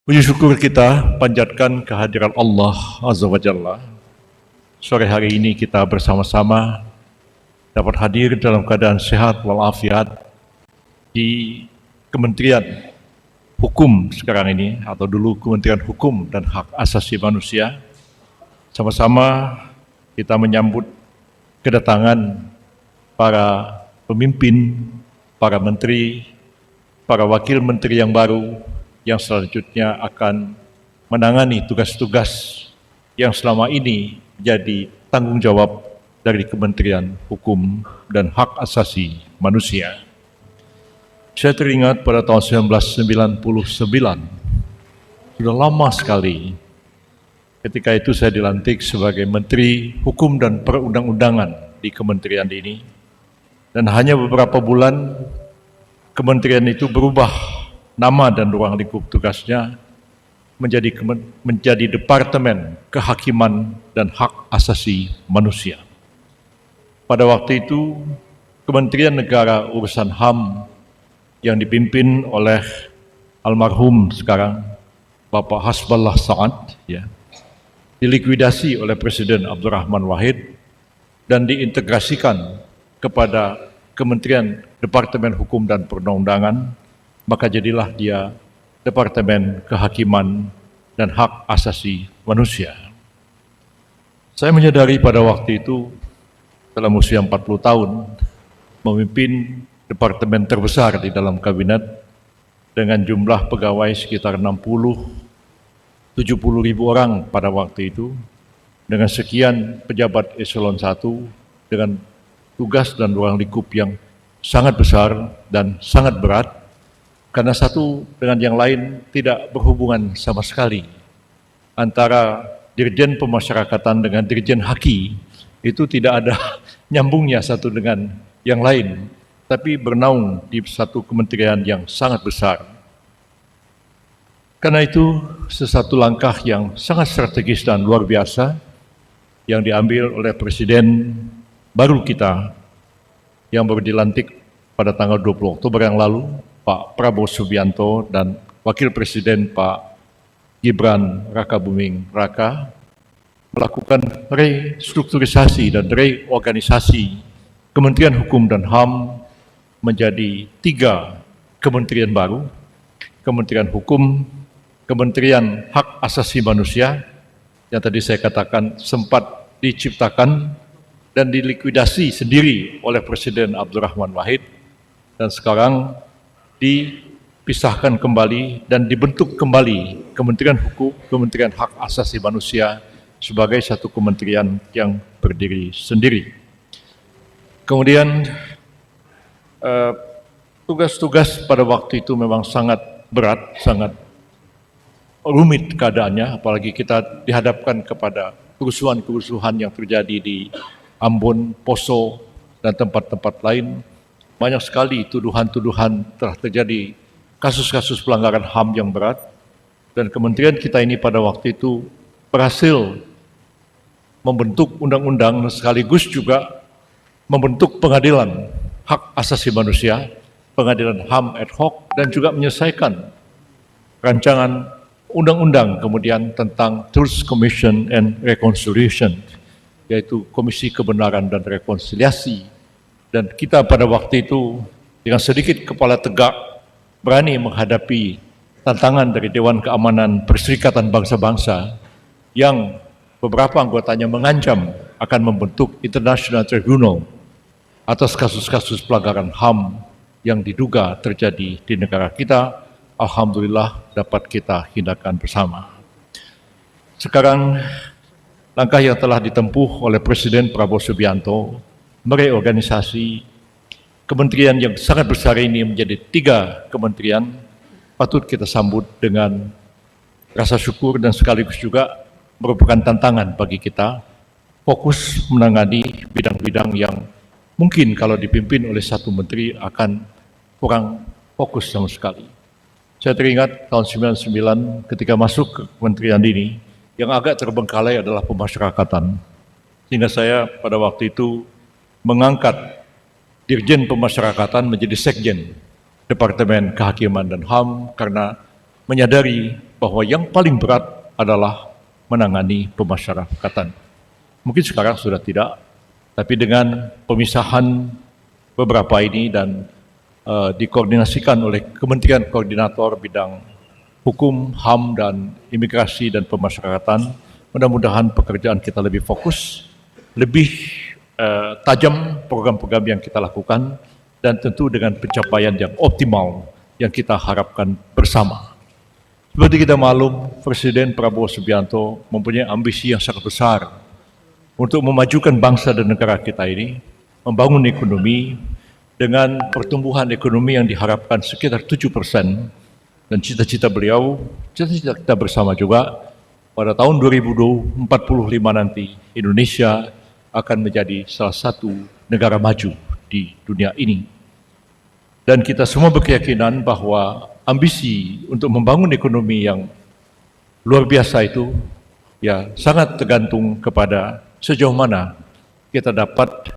Puji syukur kita panjatkan kehadiran Allah Azza wa Jalla. Sore hari ini kita bersama-sama dapat hadir dalam keadaan sehat walafiat di Kementerian Hukum sekarang ini, atau dulu Kementerian Hukum dan Hak Asasi Manusia. Sama-sama kita menyambut kedatangan para pemimpin, para menteri, para wakil menteri yang baru yang selanjutnya akan menangani tugas-tugas yang selama ini menjadi tanggung jawab dari Kementerian Hukum dan Hak Asasi Manusia. Saya teringat pada tahun 1999, sudah lama sekali, ketika itu saya dilantik sebagai Menteri Hukum dan Perundang-undangan di kementerian ini, dan hanya beberapa bulan kementerian itu berubah nama dan ruang lingkup tugasnya menjadi Departemen Kehakiman dan Hak Asasi Manusia. Pada waktu itu, Kementerian Negara Urusan HAM yang dipimpin oleh almarhum sekarang Bapak Hasballah Sa'ad, dilikuidasi oleh Presiden Abdurrahman Wahid dan diintegrasikan kepada Kementerian Departemen Hukum dan Perundang-undangan. Maka jadilah dia Departemen Kehakiman dan Hak Asasi Manusia. Saya menyadari pada waktu itu, dalam usia 40 tahun, memimpin departemen terbesar di dalam kabinet dengan jumlah pegawai sekitar 60-70 ribu orang pada waktu itu, dengan sekian pejabat eselon 1, dengan tugas dan ruang lingkup yang sangat besar dan sangat berat, karena satu dengan yang lain tidak berhubungan sama sekali. Antara Dirjen Pemasyarakatan dengan Dirjen Haki itu tidak ada nyambungnya satu dengan yang lain, tapi bernaung di satu kementerian yang sangat besar. Karena itu, sesuatu langkah yang sangat strategis dan luar biasa yang diambil oleh Presiden baru kita yang baru dilantik pada tanggal 20 Oktober yang lalu, Pak Prabowo Subianto, dan Wakil Presiden Pak Gibran Rakabuming Raka melakukan restrukturisasi dan reorganisasi Kementerian Hukum dan HAM menjadi 3 kementerian baru: Kementerian Hukum, Kementerian Hak Asasi Manusia yang tadi saya katakan sempat diciptakan dan dilikuidasi sendiri oleh Presiden Abdurrahman Wahid, dan sekarang dipisahkan kembali dan dibentuk kembali Kementerian Hukum, Kementerian Hak Asasi Manusia sebagai satu kementerian yang berdiri sendiri. Kemudian tugas-tugas pada waktu itu memang sangat berat, sangat rumit keadaannya, apalagi kita dihadapkan kepada kerusuhan-kerusuhan yang terjadi di Ambon, Poso, dan tempat-tempat lain. Banyak sekali tuduhan-tuduhan telah terjadi kasus-kasus pelanggaran HAM yang berat, dan kementerian kita ini pada waktu itu berhasil membentuk undang-undang sekaligus juga membentuk pengadilan hak asasi manusia, pengadilan HAM ad hoc, dan juga menyelesaikan rancangan undang-undang kemudian tentang Truth Commission and Reconciliation, yaitu Komisi Kebenaran dan Rekonsiliasi. Dan kita pada waktu itu dengan sedikit kepala tegak berani menghadapi tantangan dari Dewan Keamanan Perserikatan Bangsa-Bangsa yang beberapa anggotanya mengancam akan membentuk International Tribunal atas kasus-kasus pelanggaran HAM yang diduga terjadi di negara kita. Alhamdulillah dapat kita hindarkan bersama. Sekarang langkah yang telah ditempuh oleh Presiden Prabowo Subianto mereorganisasi kementerian yang sangat besar ini menjadi 3 kementerian patut kita sambut dengan rasa syukur, dan sekaligus juga merupakan tantangan bagi kita fokus menangani bidang-bidang yang mungkin kalau dipimpin oleh satu menteri akan kurang fokus sama sekali. Saya teringat tahun 99 ketika masuk ke kementerian ini, yang agak terbengkalai adalah pemasyarakatan, sehingga saya pada waktu itu mengangkat Dirjen Pemasyarakatan menjadi Sekjen Departemen Kehakiman dan HAM, karena menyadari bahwa yang paling berat adalah menangani pemasyarakatan. Mungkin sekarang sudah tidak, tapi dengan pemisahan beberapa ini dan dikoordinasikan oleh Kementerian Koordinator Bidang Hukum, HAM, dan Imigrasi dan Pemasyarakatan, mudah-mudahan pekerjaan kita lebih fokus, lebih tajam program-program yang kita lakukan, dan tentu dengan pencapaian yang optimal yang kita harapkan bersama. Seperti kita maklum, Presiden Prabowo Subianto mempunyai ambisi yang sangat besar untuk memajukan bangsa dan negara kita ini, membangun ekonomi dengan pertumbuhan ekonomi yang diharapkan sekitar 7%, dan cita-cita beliau, cita-cita kita bersama juga, pada tahun 2045 nanti Indonesia akan menjadi salah satu negara maju di dunia ini. Dan kita semua berkeyakinan bahwa ambisi untuk membangun ekonomi yang luar biasa itu ya sangat tergantung kepada sejauh mana kita dapat